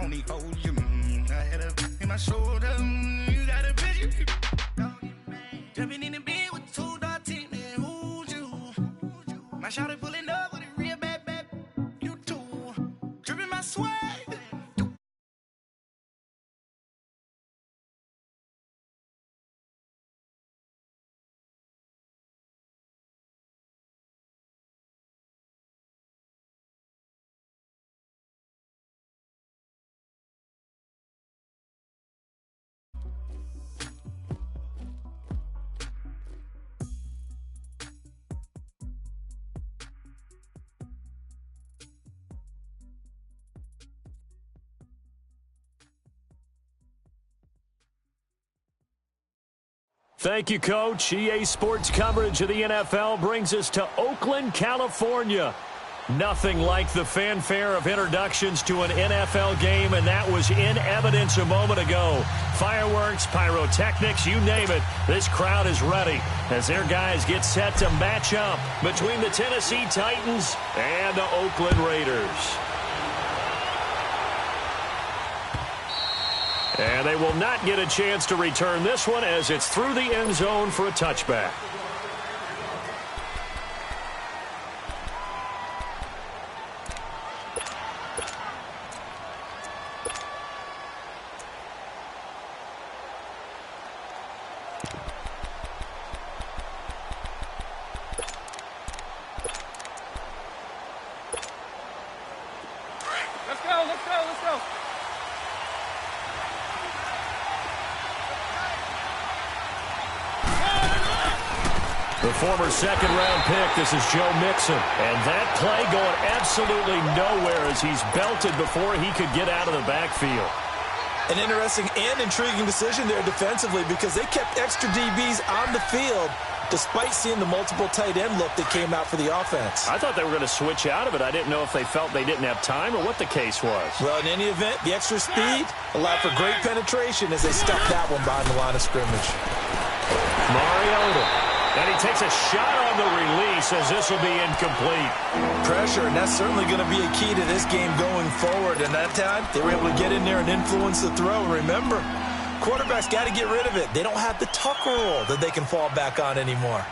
only hold you. I had a in my shoulder. You got a bitch. Jumping in the bed with two dark teeth, man. Who's you? My shawty pulling up with a real bad. You too. Dripping my swag. Thank you, Coach. EA Sports coverage of the NFL brings us to Oakland, California. Nothing like the fanfare of introductions to an NFL game, and that was in evidence a moment ago. Fireworks, pyrotechnics, you name it. This crowd is ready as their guys get set to match up between the Tennessee Titans and the Oakland Raiders. And they will not get a chance to return this one as it's through the end zone for a touchback. Let's go. The former second-round pick, this is Joe Mixon. And that play going absolutely nowhere as he's belted before he could get out of the backfield. An interesting and intriguing decision there defensively because they kept extra DBs on the field despite seeing the multiple tight end look that came out for the offense. I thought they were going to switch out of it. I didn't know if they felt they didn't have time or what the case was. Well, in any event, the extra speed allowed for great penetration as they stuck that one behind the line of scrimmage. Mariota. And he takes a shot on the release as this will be incomplete. Pressure, and that's certainly going to be a key to this game going forward. And that time, they were able to get in there and influence the throw. Remember, quarterbacks got to get rid of it. They don't have the Tucker roll that they can fall back on anymore.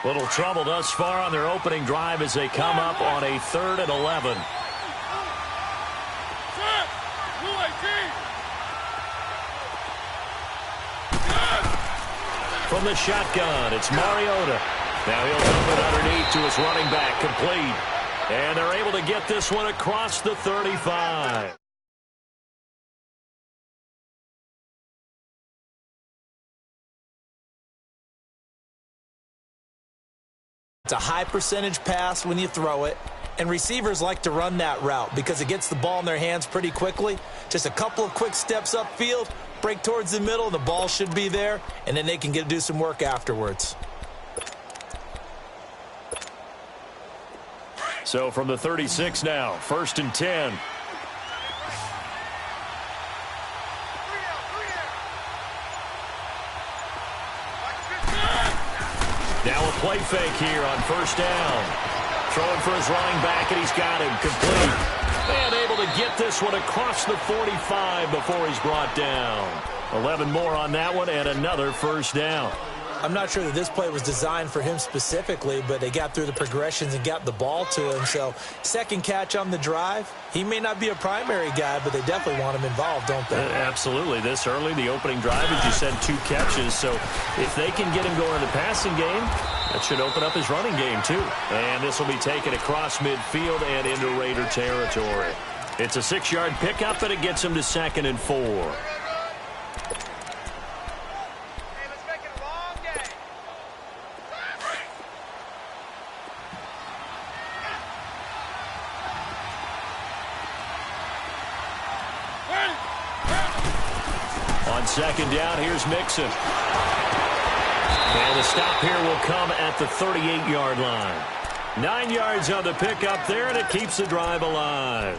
Little trouble thus far on their opening drive as they come up on a 3rd and 11. From the shotgun, it's Mariota. Now he'll dump it underneath to his running back, complete. And they're able to get this one across the 35. It's a high percentage pass when you throw it, and receivers like to run that route because it gets the ball in their hands pretty quickly. Just a couple of quick steps upfield, break towards the middle, the ball should be there, and then they can do some work afterwards. So from the 36 now, 1st and 10. Now a play fake here on 1st down. Throwing for his running back, and he's got him complete. And able to get this one across the 45 before he's brought down. 11 more on that one, and another 1st down. I'm not sure that this play was designed for him specifically, but they got through the progressions and got the ball to him. So, second catch on the drive. He may not be a primary guy, but they definitely want him involved, don't they? Absolutely. This early, the opening drive, as you said, 2 catches. So, if they can get him going in the passing game, that should open up his running game, too. And this will be taken across midfield and into Raider territory. It's a 6-yard pickup, and it gets him to 2nd and 4. On 2nd down, here's Mixon. And the stop here will come at the 38-yard line. 9 yards on the pickup there, and it keeps the drive alive.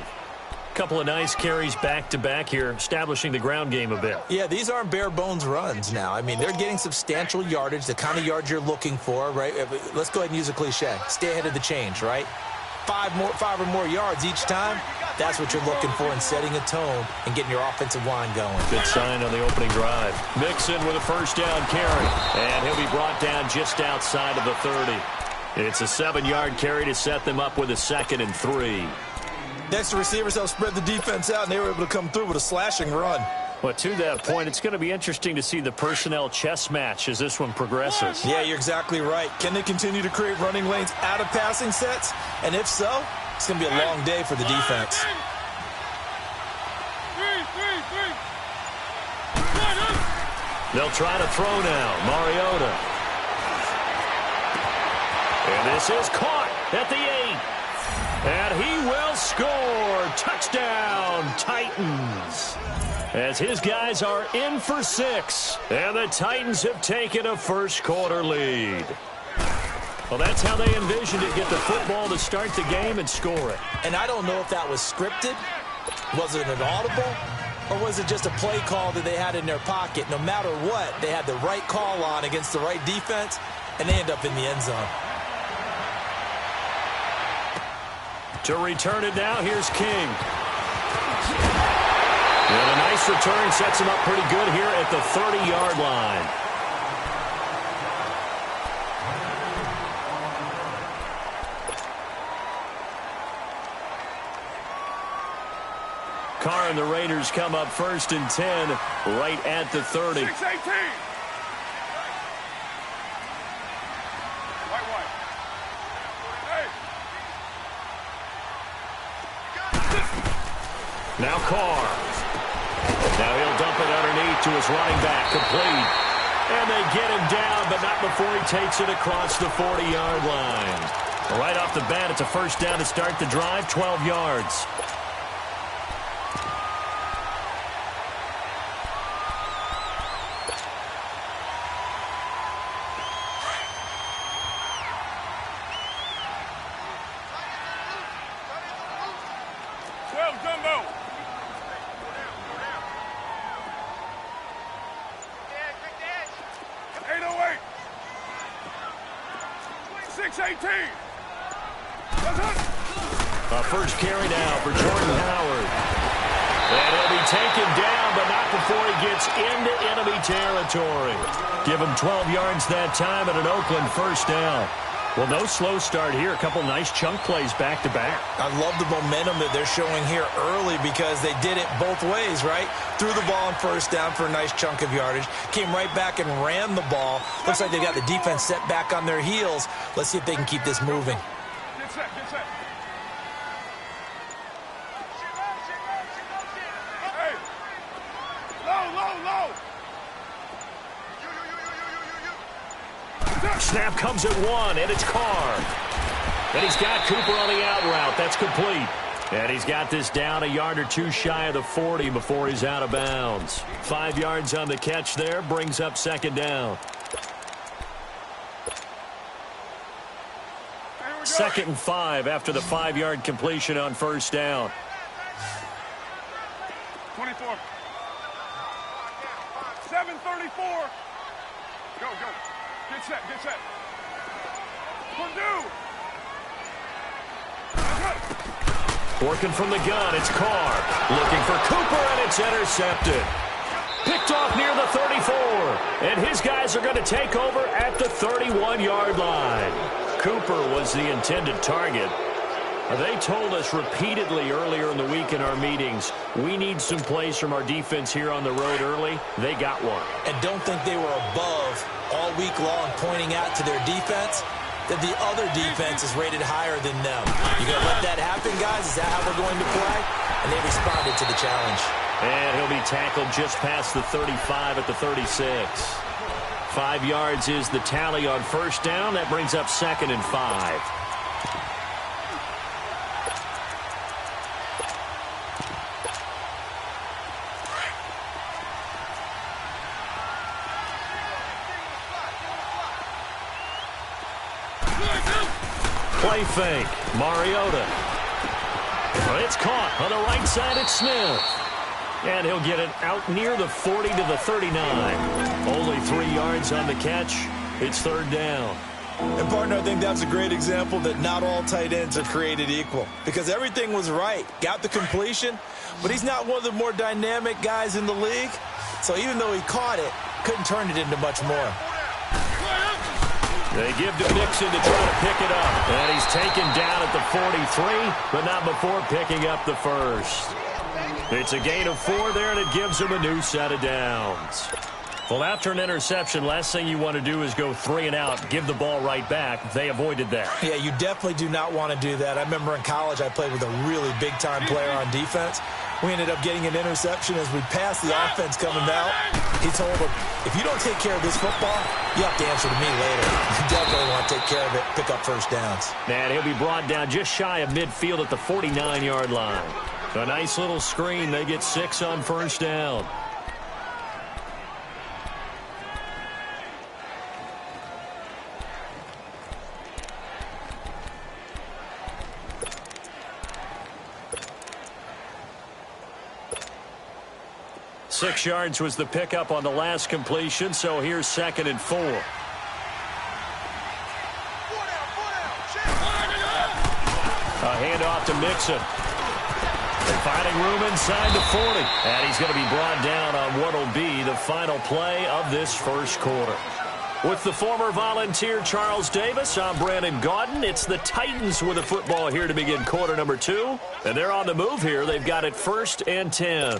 Couple of nice carries back-to-back here, establishing the ground game a bit. Yeah, these aren't bare-bones runs now. I mean, they're getting substantial yardage, the kind of yards you're looking for, right? Let's go ahead and use a cliche. Stay ahead of the change, right? 5 or more yards each time. That's what you're looking for in setting a tone and getting your offensive line going. Good sign on the opening drive. Mixon with a first down carry. And he'll be brought down just outside of the 30. It's a 7-yard carry to set them up with a 2nd and 3. Next, the receivers helped spread the defense out, and they were able to come through with a slashing run. Well, to that point, it's going to be interesting to see the personnel chess match as this one progresses. Yeah, you're exactly right. Can they continue to create running lanes out of passing sets? And if so, it's going to be a long day for the defense. They'll try to throw now. Mariota. And this is caught at the 8. And he will score. Touchdown, Titans. As his guys are in for 6. And the Titans have taken a first-quarter lead. Well, that's how they envisioned it. Get the football to start the game and score it. And I don't know if that was scripted. Was it an audible? Or was it just a play call that they had in their pocket? No matter what, they had the right call on against the right defense, and they end up in the end zone. To return it now, here's King. And a nice return sets him up pretty good here at the 30-yard line. Carr and the Raiders come up 1st and 10 right at the 30. 6-18. Now Carr. Now he'll dump it underneath to his running back. Complete. And they get him down, but not before he takes it across the 40-yard line. Right off the bat, it's a first down to start the drive, 12 yards. Jumbo. 808. 618. A first carry now for Jordan Howard. And he'll be taken down, but not before he gets into enemy territory. Give him 12 yards that time at an Oakland first down. Well, no slow start here. A couple nice chunk plays back-to-back. I love the momentum that they're showing here early because they did it both ways, right? Threw the ball on first down for a nice chunk of yardage. Came right back and ran the ball. Looks like they got the defense set back on their heels. Let's see if they can keep this moving. Get set, get set. Hey. Low, low, low. Snap comes at 1, and it's Carr. And he's got Cooper on the out route. That's complete. And he's got this down a yard or two shy of the 40 before he's out of bounds. 5 yards on the catch there, brings up 2nd down. 2nd and 5 after the 5-yard completion on first down. 24. 7:34. Go, go. Get set, get set. Purdue. Working from the gun, it's Carr. Looking for Cooper, and it's intercepted. Picked off near the 34. And his guys are going to take over at the 31-yard line. Cooper was the intended target. They told us repeatedly earlier in the week in our meetings, we need some plays from our defense here on the road early. They got one. And don't think they were above all week long pointing out to their defense that the other defense is rated higher than them. You going to let that happen, guys? Is that how they're going to play? And they responded to the challenge. And he'll be tackled just past the 35 at the 36. 5 yards is the tally on first down. That brings up 2nd and 5. Play fake. Mariota. Well, it's caught on the right side at Smith. And he'll get it out near the 40 to the 39. Only 3 yards on the catch. It's 3rd down. And, partner, I think that's a great example that not all tight ends are created equal because everything was right. Got the completion, but he's not one of the more dynamic guys in the league. So even though he caught it, couldn't turn it into much more. They give to Mixon to try to pick it up. And he's taken down at the 43, but not before picking up the first. It's a gain of 4 there, and it gives him a new set of downs. Well, after an interception, last thing you want to do is go 3 and out, give the ball right back. They avoided that. Yeah, you definitely do not want to do that. I remember in college I played with a really big-time player on defense. We ended up getting an interception as we passed the offense coming out. He told him, if you don't take care of this football, you have to answer to me later. You definitely want to take care of it, pick up first downs. And he'll be brought down just shy of midfield at the 49-yard line. A nice little screen. They get 6 on first down. Six yards was the pickup on the last completion, so here's 2nd and 4. A handoff to Mixon. They're finding room inside the 40. And he's going to be brought down on what will be the final play of this first quarter. With the former Volunteer Charles Davis, I'm Brandon Gaudin. It's the Titans with the football here to begin quarter number 2. And they're on the move here. They've got it 1st and 10.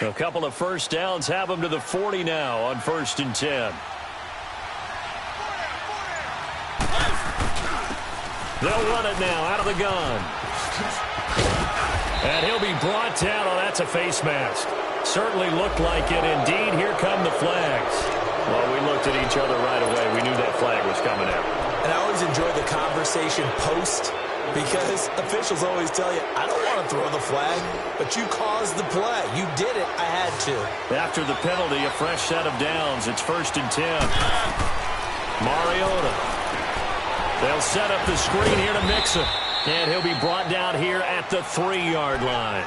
A couple of first downs have them to the 40 now on 1st and 10. They'll run it now out of the gun. And he'll be brought down. Oh, that's a face mask. Certainly looked like it. Indeed, here come the flags. Well, we looked at each other right away. We knew that flag was coming out. And I always enjoy the conversation post because officials always tell you, I don't want to throw the flag, but you caused the play. You did it. I had to. After the penalty, a fresh set of downs. It's 1st and 10. Mariota. They'll set up the screen here to Mixon. And he'll be brought down here at the 3-yard line.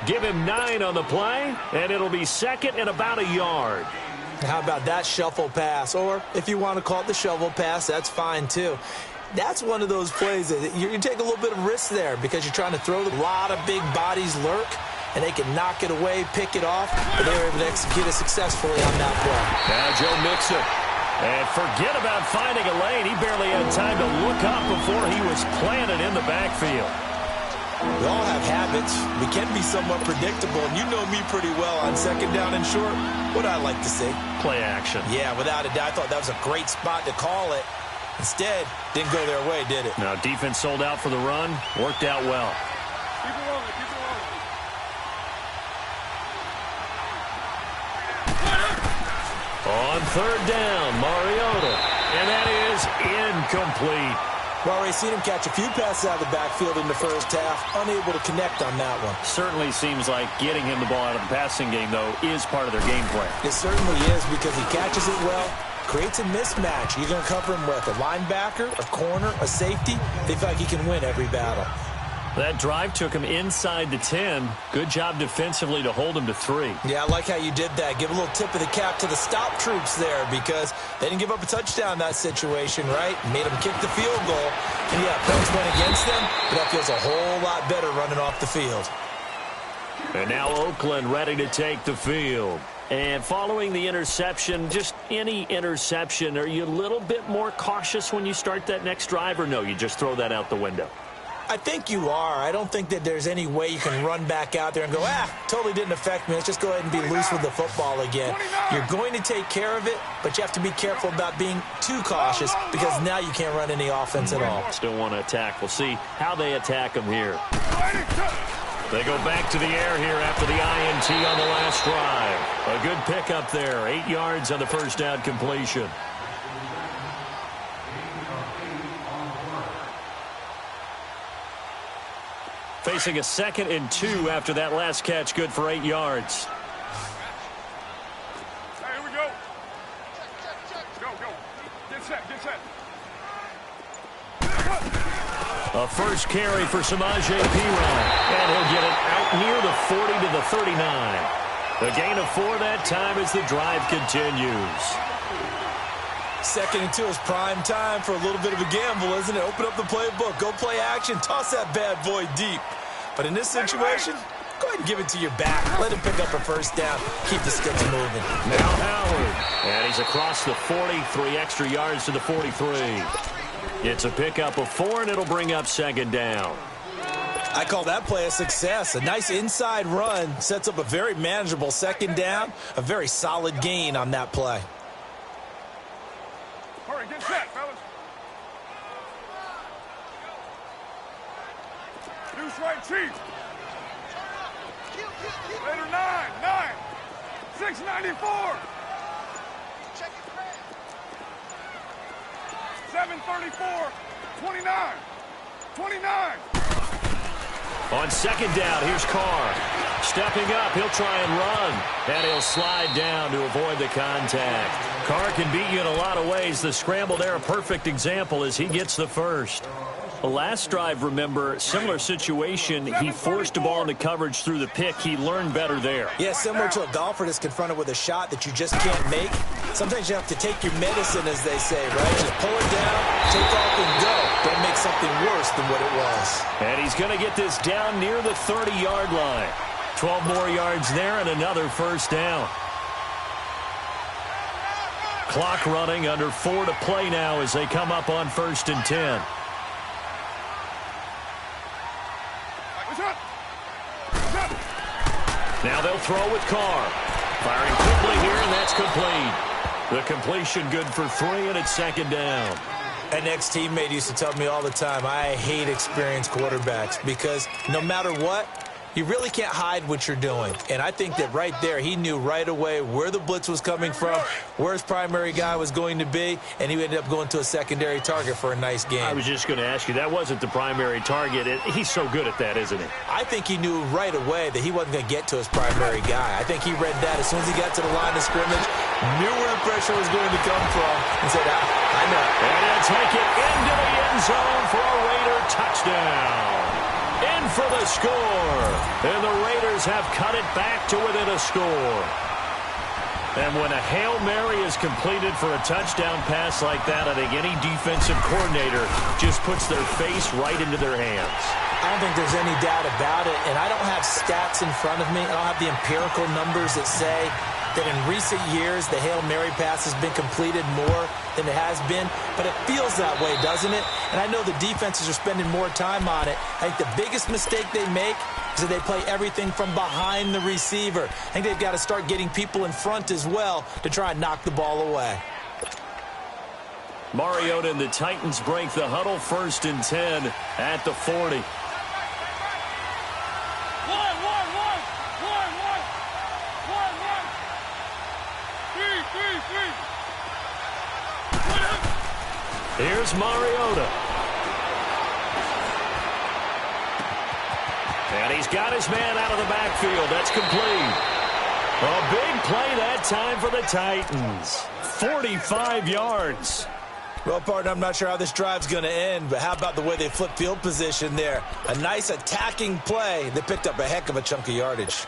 Give him 9 on the play, and it'll be 2nd and about a yard. How about that shuffle pass? Or if you want to call it the shovel pass, that's fine too. That's one of those plays that you take a little bit of risk there because you're trying to throw. A lot of big bodies lurk, and they can knock it away, pick it off, but they were able to execute it successfully on that play. Now Joe Mixon. And forget about finding a lane. He barely had time to look up before he was planted in the backfield. We all have habits. We can be somewhat predictable, and you know me pretty well on 2nd down and short. What I like to see? Play action. Yeah, without a doubt. I thought that was a great spot to call it. Instead, didn't go their way, did it? No, defense sold out for the run. Worked out well. Keep it rolling, keep it rolling. On 3rd down, Mariota. And that is incomplete. Well, we've seen him catch a few passes out of the backfield in the first half. Unable to connect on that one. Certainly seems like getting him the ball out of the passing game, though, is part of their game plan. It certainly is because he catches it well. Creates a mismatch. You're going to cover him with a linebacker, a corner, a safety. They feel like he can win every battle. That drive took him inside the 10. Good job defensively to hold him to 3. Yeah, I like how you did that. Give a little tip of the cap to the stop troops there because they didn't give up a touchdown in that situation, right? Made them kick the field goal. And, yeah, points went against them, but that feels a whole lot better running off the field. And now Oakland ready to take the field. And following the interception, just any interception, are you a little bit more cautious when you start that next drive, or no, you just throw that out the window? I think you are. I don't think that there's any way you can run back out there and go, totally didn't affect me. Let's just go ahead and be loose with the football again. You're going to take care of it, but you have to be careful about being too cautious because now you can't run any offense at all. Still want to attack. We'll see how they attack them here. They go back to the air here after the INT on the last drive. A good pickup there. 8 yards on the first down completion. Facing a 2nd and 2 after that last catch. Good for 8 yards. Hey, here we go. A first carry for Samaje Perine, and he'll get it out near the 40 to the 39. A gain of 4 that time as the drive continues. 2nd and 2 is prime time for a little bit of a gamble, isn't it? Open up the playbook, go play action, toss that bad boy deep. But in this situation, go ahead and give it to your back. Let him pick up a first down. Keep the sticks moving. Now Howard, and he's across the 40, 3 extra yards to the 43. It's a pickup of 4, and it'll bring up 2nd down. I call that play a success. A nice inside run sets up a very manageable 2nd down. A very solid gain on that play. All right, get set, fellas. Deuce right, Chief. Later, 9. 694. 734. 29. On 2nd down, here's Carr. Stepping up, he'll try and run. And he'll slide down to avoid the contact. Carr can beat you in a lot of ways. The scramble there, a perfect example as he gets the first. The last drive, remember, similar situation. He forced a ball into coverage through the pick. He learned better there. Yeah, similar to a golfer that's confronted with a shot that you just can't make. Sometimes you have to take your medicine, as they say, right? Just pull it down, take off, and go. Don't make something worse than what it was. And he's going to get this down near the 30-yard line. 12 more yards there and another first down. Clock running, under 4 to play now as they come up on 1st and 10. Now they'll throw with Carr. Firing quickly here, and that's complete. The completion good for 3, and it's 2nd down. An ex-teammate used to tell me all the time, I hate experienced quarterbacks because no matter what, you really can't hide what you're doing. And I think that right there, he knew right away where the blitz was coming from, where his primary guy was going to be, and he ended up going to a secondary target for a nice game. I was just going to ask you, that wasn't the primary target. He's so good at that, isn't he? I think he knew right away that he wasn't going to get to his primary guy. I think he read that as soon as he got to the line of scrimmage, knew where the pressure was going to come from, and said, I know. And he'll take it into the end zone for a Raider touchdown. In for the score. And the Raiders have cut it back to within a score. And when a Hail Mary is completed for a touchdown pass like that, I think any defensive coordinator just puts their face right into their hands. I don't think there's any doubt about it. And I don't have stats in front of me. I don't have the empirical numbers that say that in recent years the Hail Mary pass has been completed more than it has been, but it feels that way, doesn't it? And I know the defenses are spending more time on it. I think the biggest mistake they make is that they play everything from behind the receiver. I think they've got to start getting people in front as well to try and knock the ball away. Mariota and the Titans break the huddle, 1st and 10 at the 40. Here's Mariota. And he's got his man out of the backfield. That's complete. A big play that time for the Titans. 45 yards. Well, partner, I'm not sure how this drive's going to end, but how about the way they flip field position there? A nice attacking play that picked up a heck of a chunk of yardage.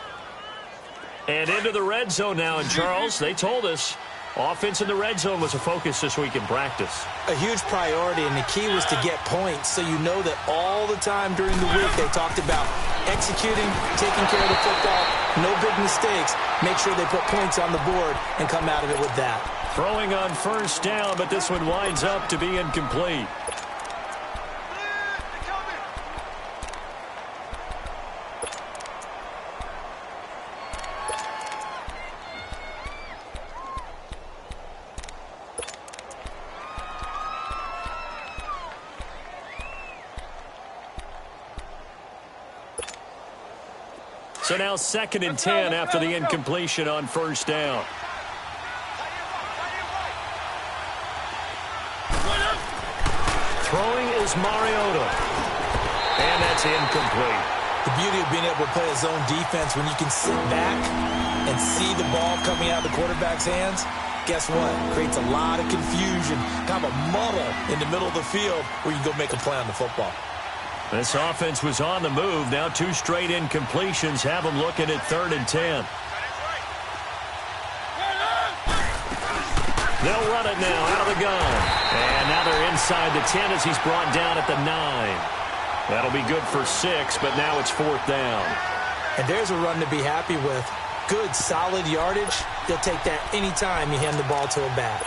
And into the red zone now. And, Charles, they told us offense in the red zone was a focus this week in practice. A huge priority, and the key was to get points. So you know that all the time during the week they talked about executing, taking care of the football, no big mistakes. Make sure they put points on the board and come out of it with that. Throwing on 1st down, but this one winds up to be incomplete. So now 2nd and 10 after the incompletion on 1st down. Throwing is Mariota. And that's incomplete. The beauty of being able to play a zone defense when you can sit back and see the ball coming out of the quarterback's hands, guess what? Creates a lot of confusion, kind of a muddle in the middle of the field where you can go make a play on the football. This offense was on the move. Now 2 straight incompletions have them looking at 3rd and 10. They'll run it now out of the gun. And now they're inside the 10 as he's brought down at the 9. That'll be good for 6, but now it's 4th down. And there's a run to be happy with. Good, solid yardage. They'll take that anytime you hand the ball to a back.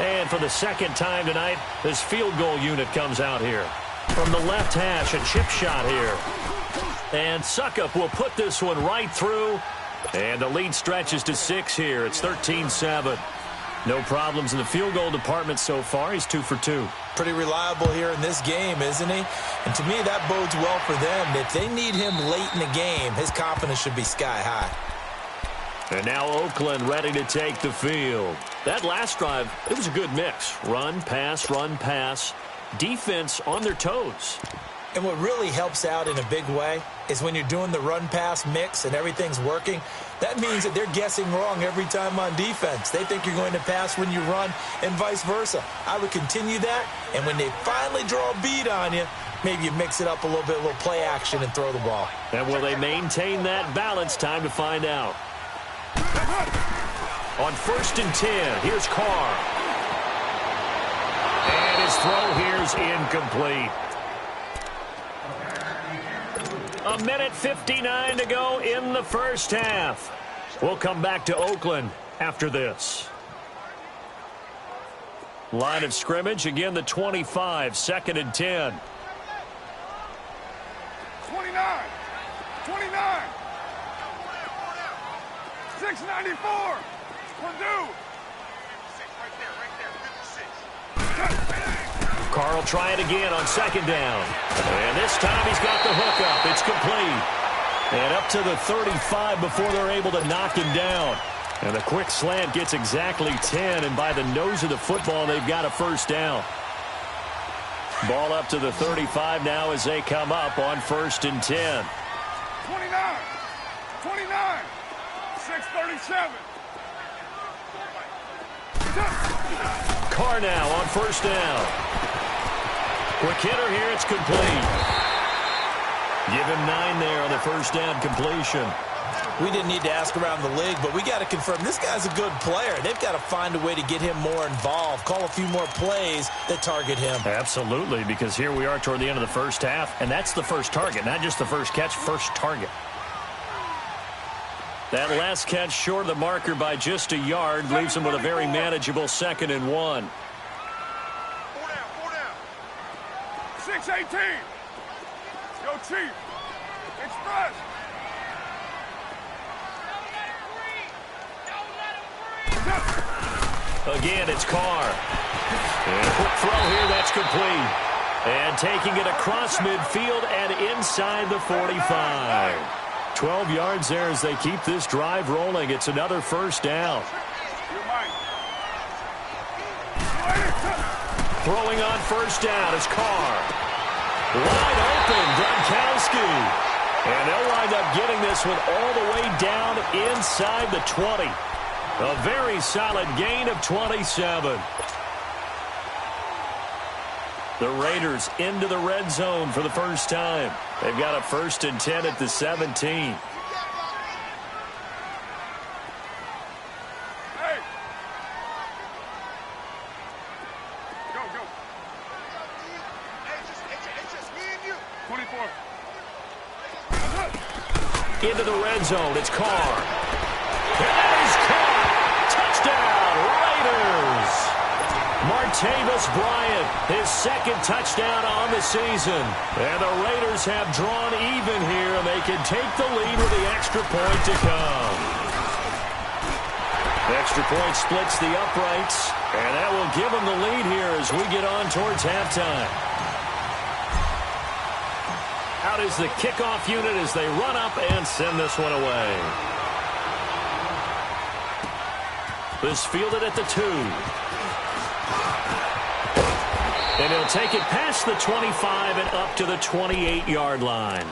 And for the 2nd time tonight, this field goal unit comes out here. From the left hash, a chip shot here. And Suckup will put this one right through. And the lead stretches to 6 here. It's 13-7. No problems in the field goal department so far. He's 2 for 2. Pretty reliable here in this game, isn't he? And to me, that bodes well for them. If they need him late in the game, his confidence should be sky high. And now Oakland ready to take the field. That last drive, it was a good mix. Run, pass, defense on their toes. And what really helps out in a big way is when you're doing the run-pass mix and everything's working, that means that they're guessing wrong every time on defense. They think you're going to pass when you run and vice versa. I would continue that, and when they finally draw a beat on you, maybe you mix it up a little bit, a little play action, and throw the ball. And will they maintain that balance? Time to find out. On 1st and 10, here's Carr. And his throw here's incomplete. 1:59 to go in the first half. We'll come back to Oakland after this. Line of scrimmage, again the 25, 2nd and 10. 29. 694. Purdue. Carr will try it again on 2nd down. And this time he's got the hook up. It's complete. And up to the 35 before they're able to knock him down. And the quick slant gets exactly 10. And by the nose of the football, they've got a 1st down. Ball up to the 35 now as they come up on 1st and 10. 29. 637. Carr now on 1st down. Quick hitter here, it's complete. Give him 9 there on the 1st down completion. We didn't need to ask around the league, but we got to confirm this guy's a good player. They've got to find a way to get him more involved, call a few more plays that target him. Absolutely, because here we are toward the end of the first half, and that's the first target, not just the first catch, first target. That last catch short of the marker by just a yard leaves him with a very manageable 2nd and 1. 618. Yo, Chief. Express. Again, it's Carr. And a quick throw here, that's complete. And taking it across midfield and inside the 45. 12 yards there as they keep this drive rolling. It's another 1st down. Throwing on 1st down is Carr. Wide open, Gronkowski. And they'll wind up getting this one all the way down inside the 20. A very solid gain of 27. The Raiders into the red zone for the first time. They've got a 1st and 10 at the 17. Hey. Go. It's just me and you. 24. Into the red zone, it's Carr. And that is Carr. Touchdown, Raiders. Martavis Bryant, his 2nd touchdown on the season. And the Raiders have drawn even here, and they can take the lead with the extra point to come. The extra point splits the uprights, and that will give them the lead here as we get on towards halftime. Out is the kickoff unit as they run up and send this one away. This fielded at the 2. And he'll take it past the 25 and up to the 28-yard line.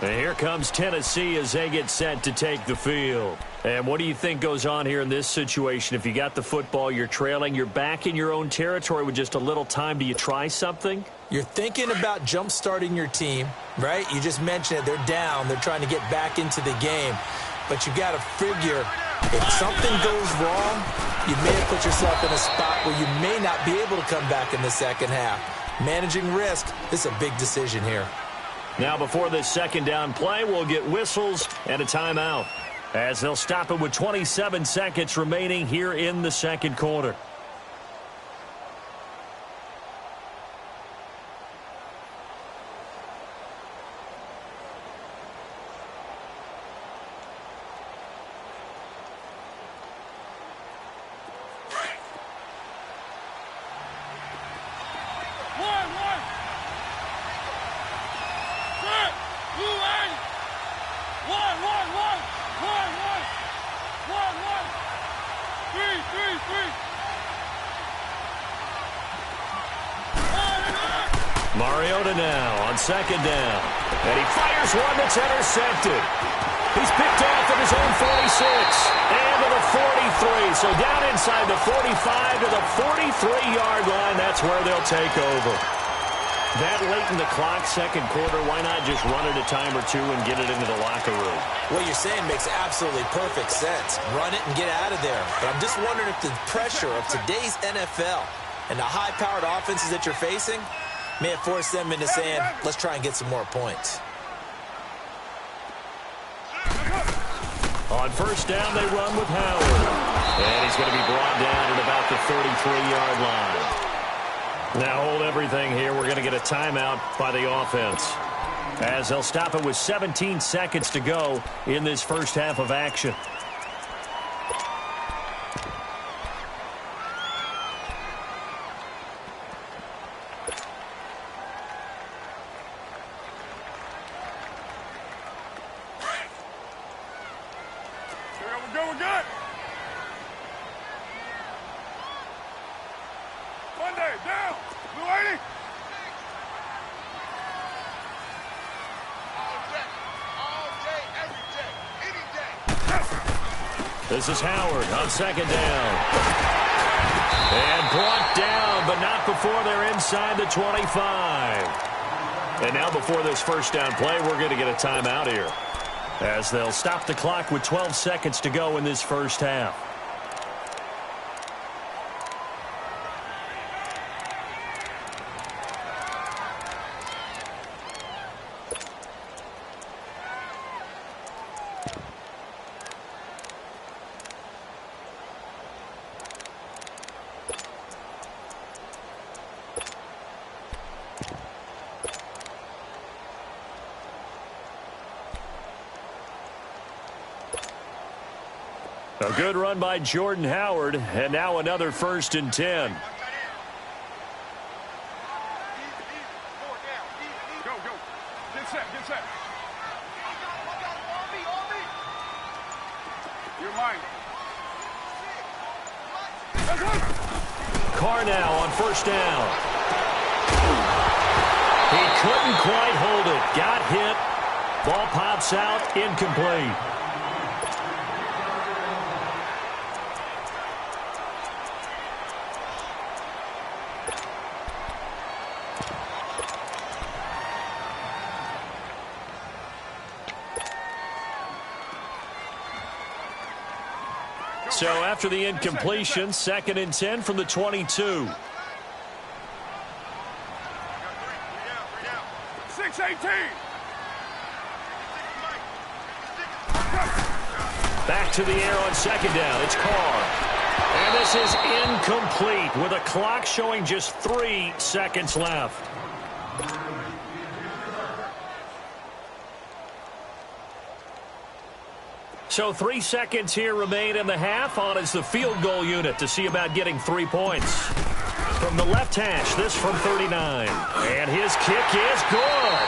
And here comes Tennessee as they get set to take the field. And what do you think goes on here in this situation? If you got the football, you're trailing, you're back in your own territory with just a little time. Do you try something? You're thinking about jump-starting your team, right? You just mentioned it. They're down. They're trying to get back into the game. But you got to figure if something goes wrong, you may have put yourself in a spot where you may not be able to come back in the second half. Managing risk, this is a big decision here. Now before this second down play, we'll get whistles and a timeout, as they'll stop it with 27 seconds remaining here in the second quarter. Mariota now on second down. And he fires one that's intercepted. He's picked off at his own 46 and to the 43. So down inside the 45 to the 43-yard line. That's where they'll take over. That late in the clock, second quarter, why not just run it a time or two and get it into the locker room? What you're saying makes absolutely perfect sense. Run it and get out of there. But I'm just wondering if the pressure of today's NFL and the high-powered offenses that you're facing may have forced them into saying, let's try and get some more points. On first down, they run with Howard. And he's going to be brought down at about the 33-yard line. Now hold everything here. We're going to get a timeout by the offense, as they'll stop it with 17 seconds to go in this first half of action. We're good. Monday, down. Blue 80. All day, every day, any day. This is Howard on second down. And brought down, but not before they're inside the 25. And now before this first down play, we're going to get a timeout here, as they'll stop the clock with 12 seconds to go in this first half. A good run by Jordan Howard, and now another 1st and 10. Go. Get set. You're mine. Carr now on first down. He couldn't quite hold it. Got hit. Ball pops out, incomplete. So after the incompletion, 2nd and 10 from the 22. 6-18. Back to the air on second down. It's Carr. And this is incomplete with a clock showing just 3 seconds left. So 3 seconds here remain in the half. On is the field goal unit to see about getting 3 points. From the left hash, this from 39. And his kick is good.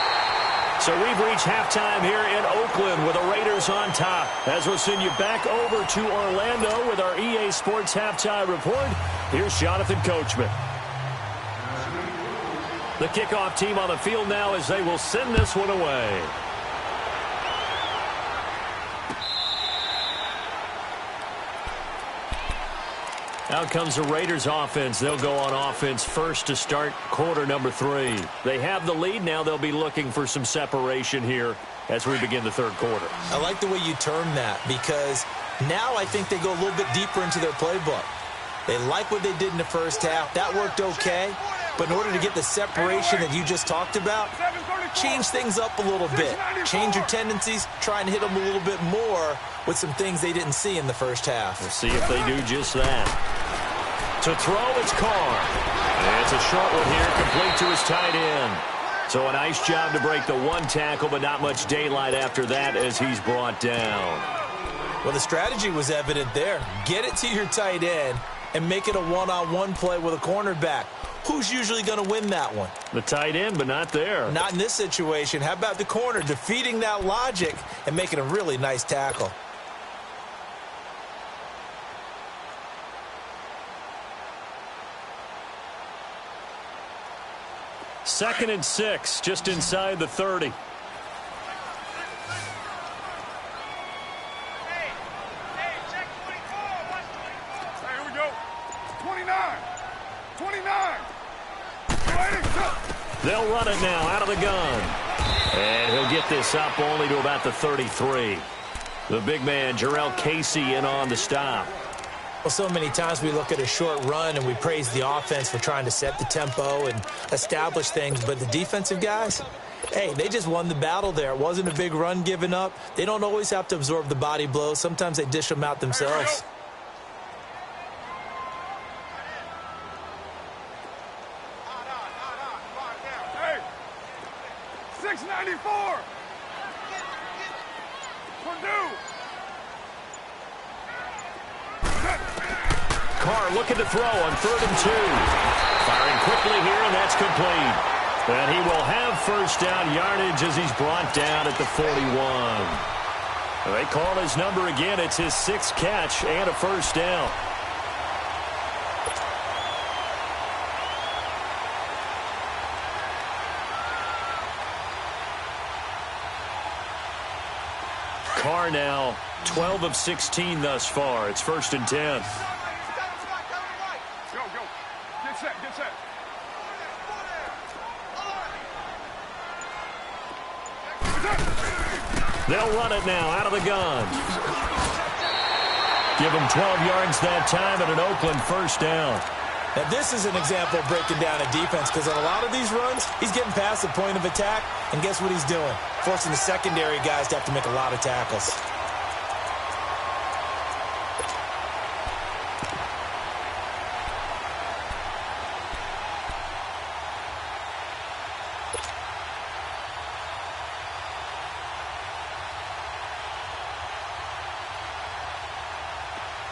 So we've reached halftime here in Oakland with the Raiders on top. As we'll send you back over to Orlando with our EA Sports Halftime Report, here's Jonathan Coachman. The kickoff team on the field now as they will send this one away. Out comes the Raiders offense. They'll go on offense first to start quarter number 3. They have the lead now. They'll be looking for some separation here as we begin the third quarter. I like the way you term that because now I think they go a little bit deeper into their playbook. They like what they did in the first half. That worked okay. But in order to get the separation that you just talked about, change things up a little bit. Change your tendencies. Try and hit them a little bit more with some things they didn't see in the first half. We'll see if they do just that. To throw, it's Carr. And it's a short one here, complete to his tight end. So a nice job to break the one tackle, but not much daylight after that as he's brought down. Well, the strategy was evident there. Get it to your tight end and make it a one-on-one play with a cornerback. Who's usually going to win that one? The tight end, but not there. Not in this situation. How about the corner defeating that logic and making a really nice tackle? Second and 6, just inside the 30. They'll run it now out of the gun. And he'll get this up only to about the 33. The big man, Jarrell Casey, in on the stop. Well, so many times we look at a short run and we praise the offense for trying to set the tempo and establish things. But the defensive guys, hey, they just won the battle there. It wasn't a big run given up. They don't always have to absorb the body blows. Sometimes they dish them out themselves. Carr looking to throw on 3rd and 2. Firing quickly here, and that's complete. And he will have first down yardage as he's brought down at the 41. They call his number again. It's his 6th catch and a first down. Carr now 12 of 16 thus far. It's 1st and 10. Go. Get set. They'll run it now out of the gun. Give him 12 yards that time and an Oakland first down. Now, this is an example of breaking down a defense because on a lot of these runs, he's getting past the point of attack, and guess what he's doing? Forcing the secondary guys to have to make a lot of tackles.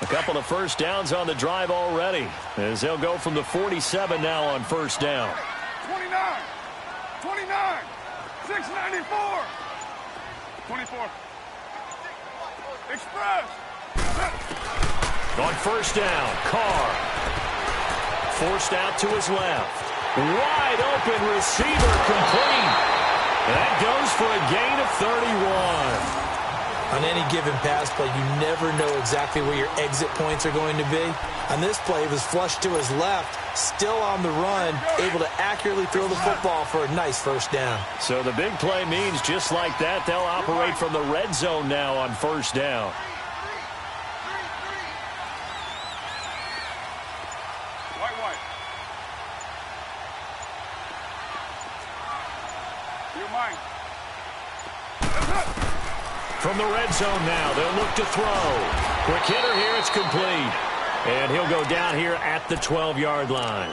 A couple of first downs on the drive already as they'll go from the 47 now on first down. 29, 694, 24. Express. On first down, Carr. Forced out to his left. Wide open receiver complete. That goes for a gain of 31. On any given pass play, you never know exactly where your exit points are going to be. On this play, it was flushed to his left, still on the run, able to accurately throw the football for a nice first down. So the big play means just like that, they'll operate from the red zone now on first down. White. You're mine. From the red zone now, they'll look to throw. Quick hitter here, it's complete. And he'll go down here at the 12-yard line.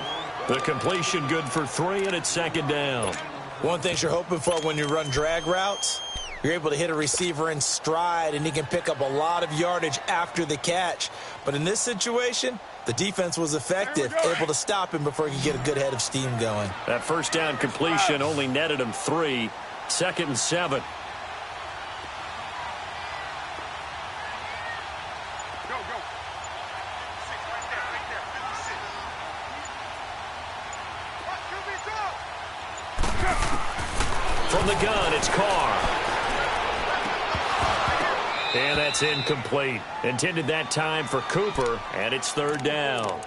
The completion good for 3, and it's 2nd down. One thing you're hoping for when you run drag routes, you're able to hit a receiver in stride, and he can pick up a lot of yardage after the catch. But in this situation, the defense was effective, able to stop him before he could get a good head of steam going. That first down completion only netted him 3. 2nd and 7. From the gun, it's Carr. And that's incomplete. Intended that time for Cooper, and it's third down.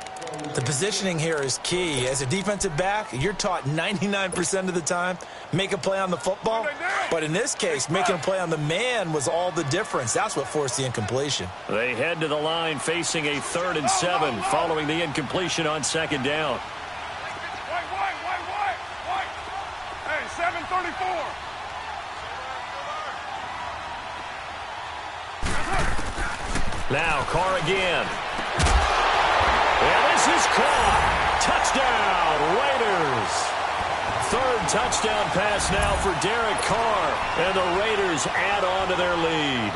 The positioning here is key. As a defensive back, you're taught 99% of the time, make a play on the football. But in this case, making a play on the man was all the difference. That's what forced the incompletion. They head to the line facing a 3rd and 7 following the incompletion on second down. White. Hey, 7:34. Now Carr again. And this is caught. Touchdown, Raiders. 3rd touchdown pass now for Derek Carr. And the Raiders add on to their lead.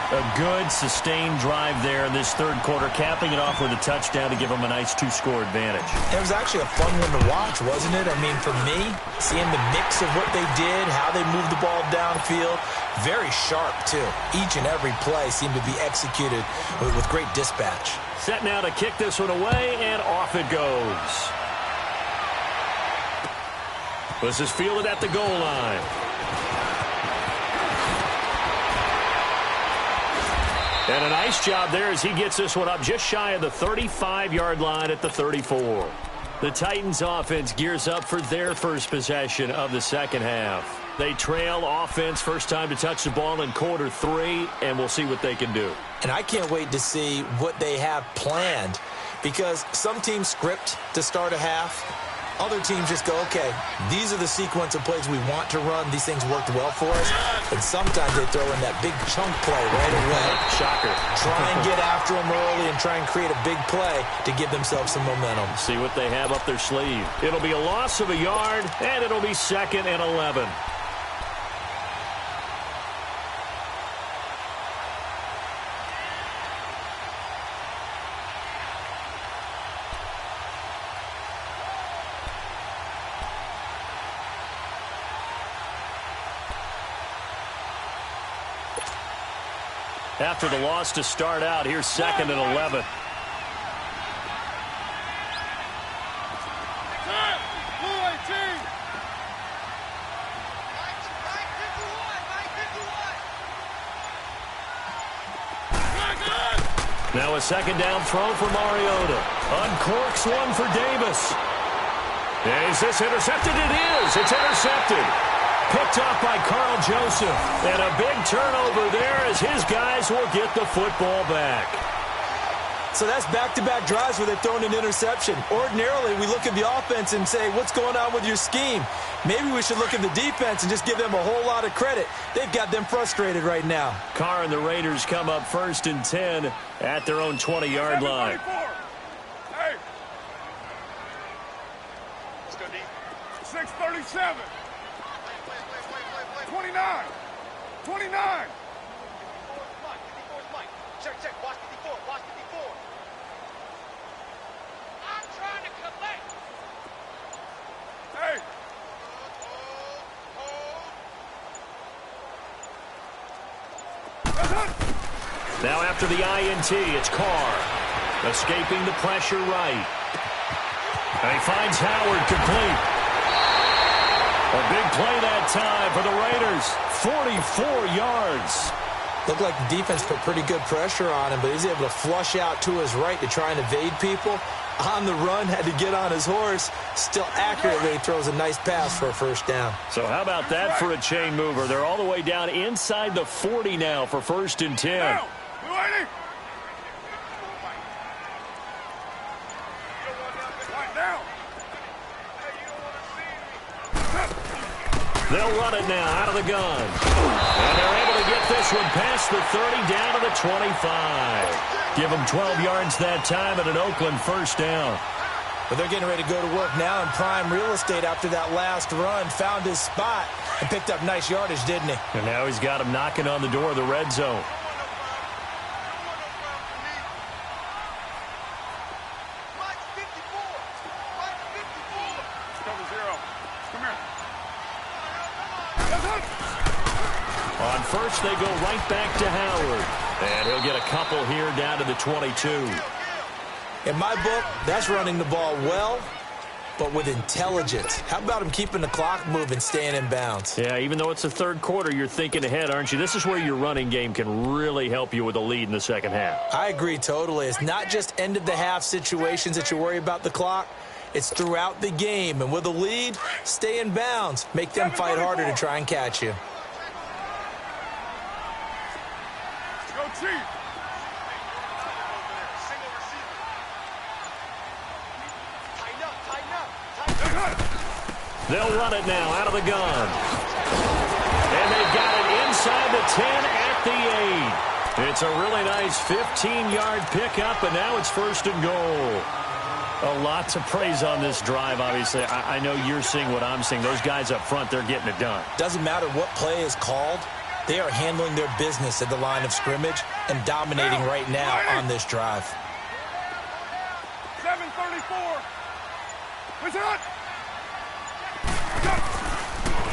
A good, sustained drive there in this 3rd quarter, capping it off with a touchdown to give them a nice 2-score advantage. It was actually a fun one to watch, wasn't it? I mean, for me, seeing the mix of what they did, how they moved the ball downfield, very sharp, too. Each and every play seemed to be executed with great dispatch. Set now to kick this one away, and off it goes. This is fielded at the goal line. And a nice job there as he gets this one up just shy of the 35-yard line at the 34. The Titans offense gears up for their first possession of the second half. They trail offense first time to touch the ball in quarter 3, and we'll see what they can do. And I can't wait to see what they have planned, because some teams script to start a half. Other teams just go, okay, these are the sequence of plays we want to run. These things worked well for us. And sometimes they throw in that big chunk play right away. Shocker. Try and get after them early and try and create a big play to give themselves some momentum. See what they have up their sleeve. It'll be a loss of a yard, and it'll be 2nd and 11. After the loss to start out, here's 2nd and 11. Now a 2nd down throw for Mariota. Uncorks one for Davis. Is this intercepted? It is. It's intercepted. Picked off by Carl Joseph. And a big turnover there as his guys will get the football back. So that's back-to-back drives where they've thrown an interception. Ordinarily, we look at the offense and say, what's going on with your scheme? Maybe we should look at the defense and just give them a whole lot of credit. They've got them frustrated right now. Carr and the Raiders come up 1st and 10 at their own 20-yard line. Hey. Let's go deep. 6:37. 29. 29. Check, watch 54, watch 54. I'm trying to collect. Hey. Now after the INT, it's Carr. Escaping the pressure right. And he finds Howard complete. A big play that time for the Raiders. 44 yards. Looked like the defense put pretty good pressure on him, but he's able to flush out to his right to try and evade people. On the run, had to get on his horse. Still accurately throws a nice pass for a 1st down. So how about that for a chain mover? They're all the way down inside the 40 now for 1st and 10. Down. They'll run it now out of the gun. And they're able to get this one past the 30 down to the 25. Give them 12 yards that time and an Oakland 1st down. But they're getting ready to go to work now in prime real estate after that last run. Found his spot and picked up nice yardage, didn't he? And now he's got him knocking on the door of the red zone. On 1st, they go right back to Howard. And he'll get a couple here down to the 22. In my book, that's running the ball well but with intelligence. How about him keeping the clock moving, staying in bounds? Yeah, even though it's the third quarter, you're thinking ahead, aren't you? This is where your running game can really help you with a lead in the second half. I agree totally. It's not just end-of-the-half situations that you worry about the clock. It's throughout the game. And with a lead, stay in bounds. Make them fight harder to try and catch you. Go Chief. They'll run it now out of the gun. And they've got it inside the 10 at the 8. It's a really nice 15-yard pickup, and now it's first and goal. A lot to praise on this drive, obviously. I know you're seeing what I'm seeing. Those guys up front, they're getting it done. Doesn't matter what play is called. They are handling their business at the line of scrimmage and dominating right now on this drive. 7:34. What's it?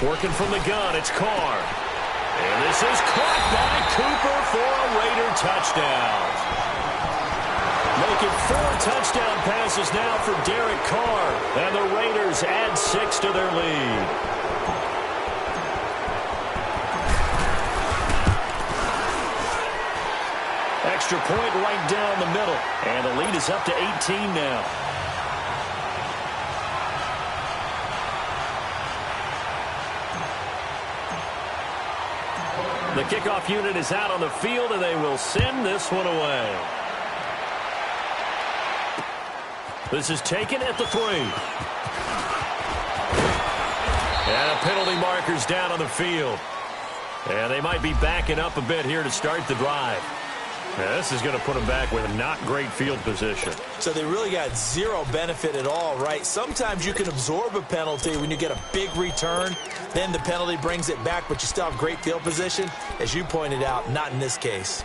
Working from the gun, it's Carr. And this is caught by Cooper for a Raider touchdown. Make it 4 touchdown passes now for Derek Carr. And the Raiders add 6 to their lead. Extra point right down the middle. And the lead is up to 18 now. The kickoff unit is out on the field, and they will send this one away. This is taken at the 3. And a penalty marker's down on the field. And they might be backing up a bit here to start the drive. Now, this is going to put them back with not great field position. So they really got zero benefit at all, right? Sometimes you can absorb a penalty when you get a big return. Then the penalty brings it back, but you still have great field position. As you pointed out, not in this case.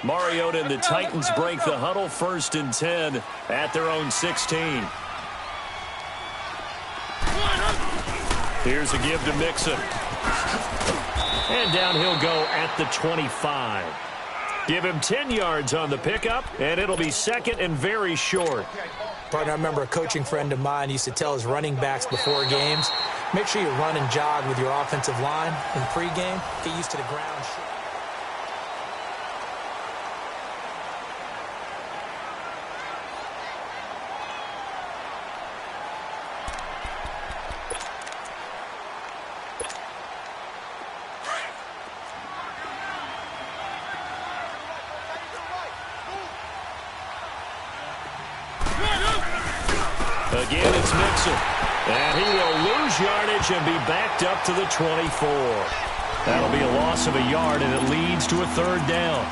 Mariota and the Titans break the huddle, 1st and 10 at their own 16. Here's a give to Mixon. And down he'll go at the 25. Give him 10 yards on the pickup, and it'll be second and very short. Partner, I remember a coaching friend of mine used to tell his running backs before games, make sure you run and jog with your offensive line in pregame. Get used to the ground. Again, it's Mixon. And he will lose yardage and be backed up to the 24. That'll be a loss of a yard, and it leads to a 3rd down.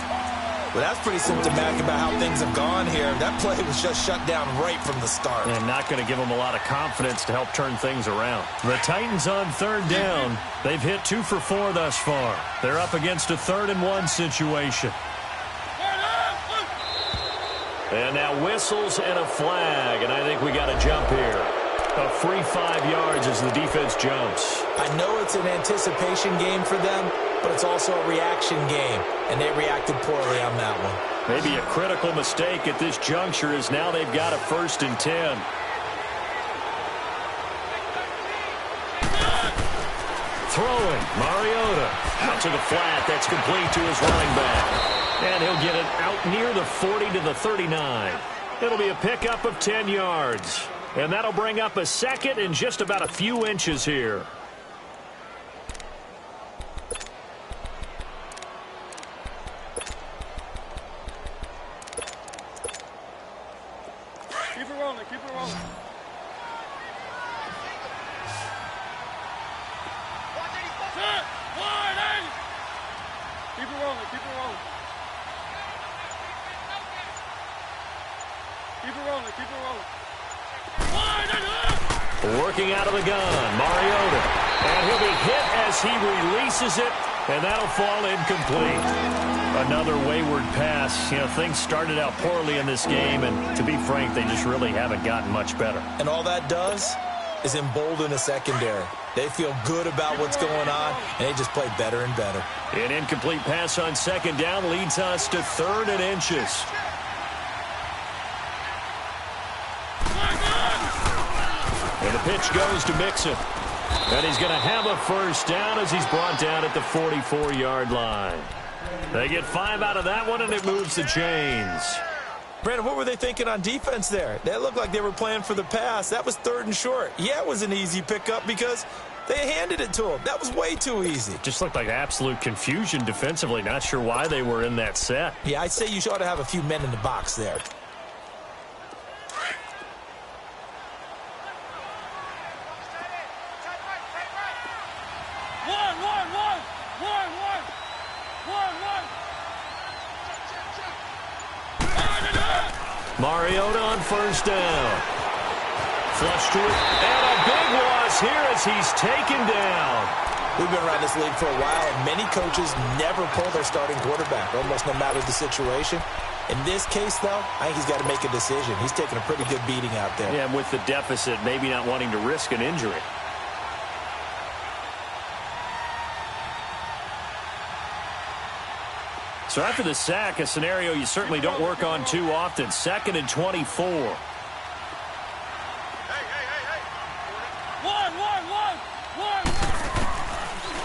Well, that's pretty symptomatic about how things have gone here. That play was just shut down right from the start. And not going to give them a lot of confidence to help turn things around. The Titans on 3rd down. They've hit 2 for 4 thus far. They're up against a 3rd and 1 situation. And now whistles and a flag, and I think we got a jump here. A free 5 yards as the defense jumps. I know it's an anticipation game for them, but it's also a reaction game, and they reacted poorly on that one. Maybe a critical mistake at this juncture is now they've got a 1st and 10. Throwing, Mariota out to the flat. That's complete to his running back. And he'll get it out near the 40 to the 39. It'll be a pickup of 10 yards. And that'll bring up a 2nd and just about a few inches here. Keep it rolling, keep it rolling. Set, wide, eight. Keep it rolling, keep it rolling. Keep it rolling, keep it rolling. Wide, eight. Working out of the gun, Mariota. And he'll be hit as he releases it, and that'll fall incomplete. Another wayward pass. You know, things started out poorly in this game, and to be frank, they just really haven't gotten much better. And all that does is embolden a secondary. They feel good about what's going on, and they just play better and better. An incomplete pass on 2nd down leads us to 3rd and inches. The pitch goes to Mixon. And he's going to have a first down as he's brought down at the 44-yard line. They get 5 out of that one, and it moves the chains. Brandon, what were they thinking on defense there? They looked like they were playing for the pass. That was 3rd and short. Yeah, it was an easy pickup because they handed it to him. That was way too easy. Just looked like absolute confusion defensively. Not sure why they were in that set. Yeah, I'd say you ought to have a few men in the box there. Mariota on first down. Flush to it, and a big loss here as he's taken down. We've been around this league for a while, and many coaches never pull their starting quarterback, almost no matter the situation. In this case, though, I think he's got to make a decision. He's taking a pretty good beating out there. Yeah, and with the deficit, maybe not wanting to risk an injury. So after the sack, a scenario you certainly don't work on too often. 2nd and 24. One.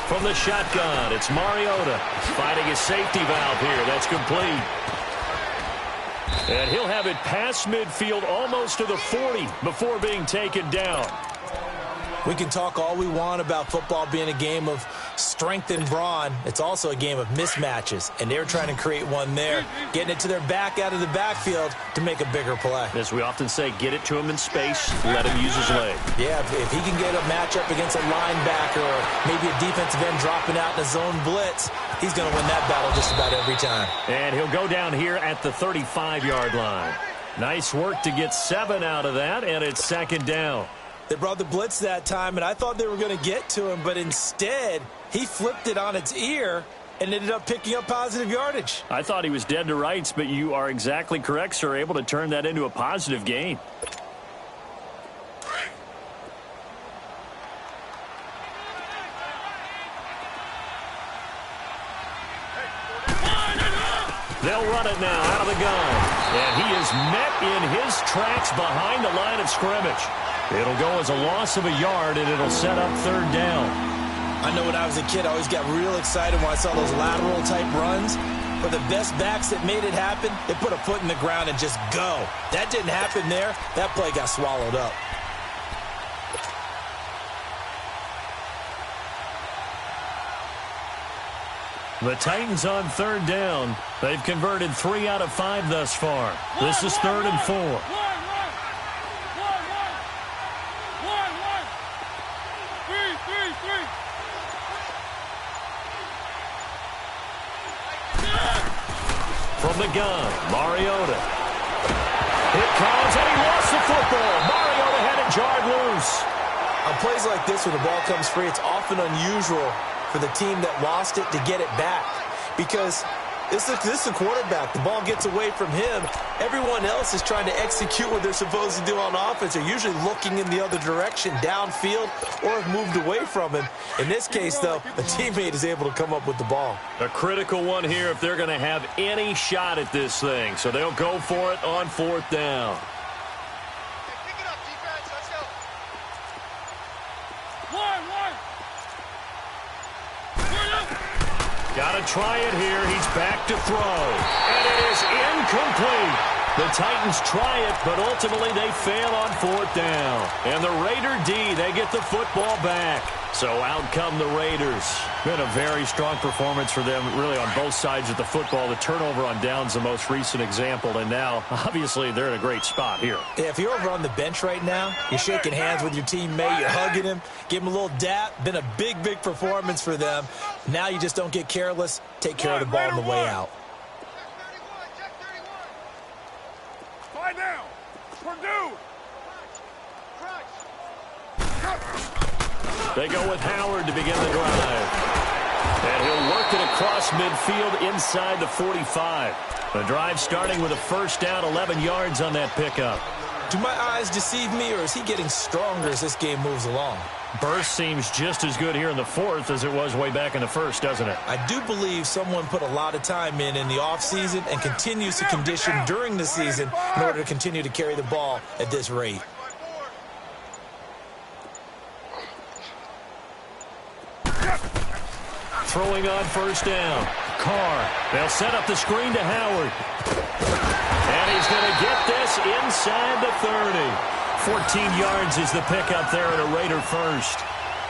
From the shotgun, it's Mariota finding his safety valve here. That's complete. And he'll have it past midfield almost to the 40 before being taken down. We can talk all we want about football being a game of strength and brawn. It's also a game of mismatches, and they're trying to create one there, getting it to their back out of the backfield to make a bigger play. As we often say, get it to him in space, let him use his leg. Yeah, if he can get a matchup against a linebacker or maybe a defensive end dropping out in a zone blitz, he's going to win that battle just about every time. And he'll go down here at the 35-yard line. Nice work to get 7 out of that, and it's 2nd down. They brought the blitz that time, and I thought they were going to get to him, but instead, he flipped it on its ear and ended up picking up positive yardage. I thought he was dead to rights, but you are exactly correct, sir, able to turn that into a positive gain. They'll run it now out of the gun. And he is met in his tracks behind the line of scrimmage. It'll go as a loss of a yard, and it'll set up 3rd down. I know when I was a kid, I always got real excited when I saw those lateral-type runs. But the best backs that made it happen, they put a foot in the ground and just go. That didn't happen there. That play got swallowed up. The Titans on 3rd down. They've converted 3 out of 5 thus far. This is 3rd and 4. From the gun, Mariota. It comes, and he lost the football. Mariota had it jarred loose. On plays like this, when the ball comes free, it's often unusual for the team that lost it to get it back. Because this is the quarterback. The ball gets away from him. Everyone else is trying to execute what they're supposed to do on offense. They're usually looking in the other direction, downfield, or have moved away from him. In this case, though, a teammate is able to come up with the ball. A critical one here if they're going to have any shot at this thing. So they'll go for it on 4th down. Pick it up, defense. Let's go. Got to try it here. He's back to throw. And it is incomplete. The Titans try it, but ultimately they fail on 4th down. And the Raider D, they get the football back. So out come the Raiders. Been a very strong performance for them, really on both sides of the football. The turnover on downs the most recent example, and now, obviously, they're in a great spot here. Yeah, if you're over on the bench right now, you're shaking hands with your teammate, you're hugging him, give him a little dap. Been a big, big performance for them. Now you just don't get careless. Take care of the ball on the way out. Check 31. Find down. Purdue. They go with Howard to begin the drive. And he'll work it across midfield inside the 45. The drive starting with a first down, 11 yards on that pickup. Do my eyes deceive me, or is he getting stronger as this game moves along? Burst seems just as good here in the 4th as it was way back in the 1st, doesn't it? I do believe someone put a lot of time in the offseason and continues to condition during the season in order to continue to carry the ball at this rate. throwing on first down. Carr. They'll set up the screen to Howard. And he's going to get this inside the 30. 14 yards is the pickup there at a Raider first.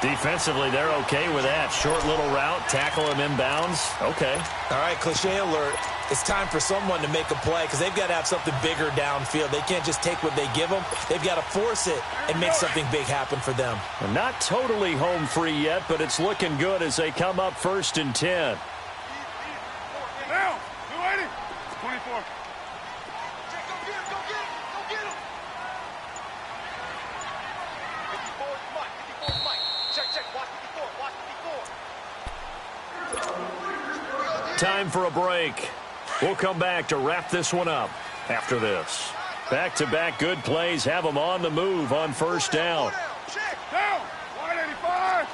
Defensively, they're okay with that. Short little route, tackle him inbounds. Okay. All right, cliche alert. It's time for someone to make a play because they've got to have something bigger downfield. They can't just take what they give them. They've got to force it and make something big happen for them. And not totally home free yet, but it's looking good as they come up 1st and 10. Down. 280. 24. Check, go get him, go get him, go get him. 54 is Mike, 54 is Mike. Check, watch 54, watch 54. Time for a break. We'll come back to wrap this one up after this. Back-to-back good plays have them on the move on first down. Check. Down. 185.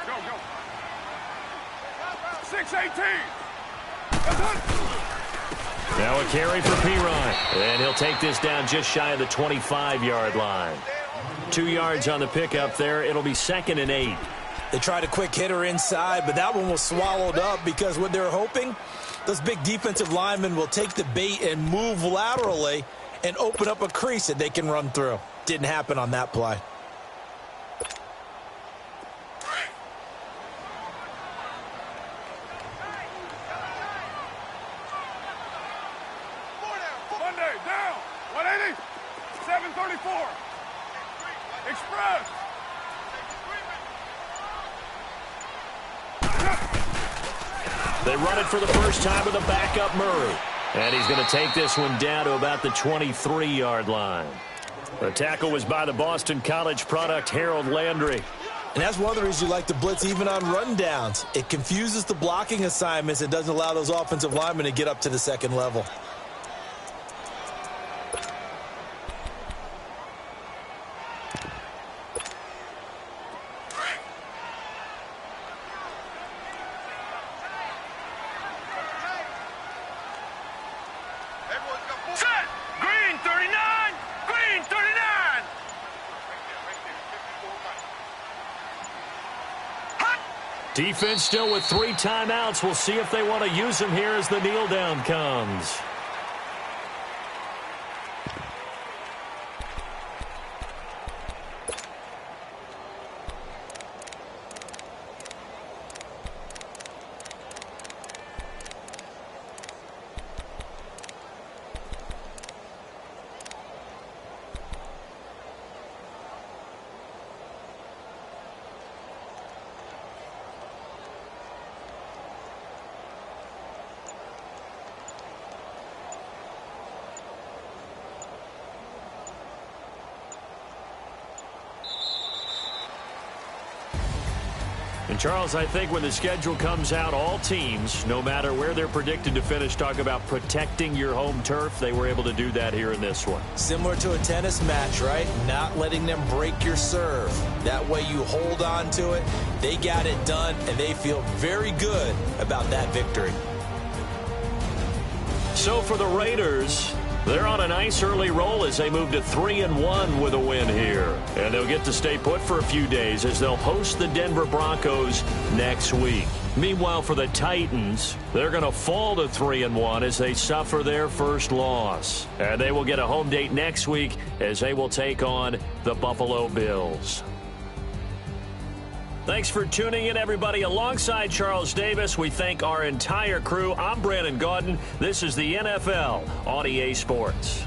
Go. 618. Now a carry for Pirine. And he'll take this down just shy of the 25-yard line. 2 yards on the pickup there. It'll be 2nd and 8. They tried a quick hitter inside, but that one was swallowed up because what they're hoping, those big defensive linemen will take the bait and move laterally and open up a crease that they can run through. Didn't happen on that play. Monday, down. 180. 734. Express. They run it for the first time with a backup Murray. And he's going to take this one down to about the 23-yard line. The tackle was by the Boston College product, Harold Landry. And that's one of the reasons you like to blitz even on rundowns. It confuses the blocking assignments. It doesn't allow those offensive linemen to get up to the second level. Everyone's got full. Set. Green 39. Green 39. Right there, 54 Mike. Defense still with 3 timeouts. We'll see if they want to use them here as the kneel down comes. And, Charles, I think when the schedule comes out, all teams, no matter where they're predicted to finish, talk about protecting your home turf. They were able to do that here in this one. Similar to a tennis match, right? Not letting them break your serve. That way you hold on to it. They got it done, and they feel very good about that victory. So for the Raiders, they're on a nice early roll as they move to 3-1 with a win here. And they'll get to stay put for a few days as they'll host the Denver Broncos next week. Meanwhile, for the Titans, they're going to fall to 3-1 as they suffer their first loss. And they will get a home date next week as they will take on the Buffalo Bills. Thanks for tuning in, everybody. Alongside Charles Davis, we thank our entire crew. I'm Brandon Gaudin. This is the NFL on EA Sports.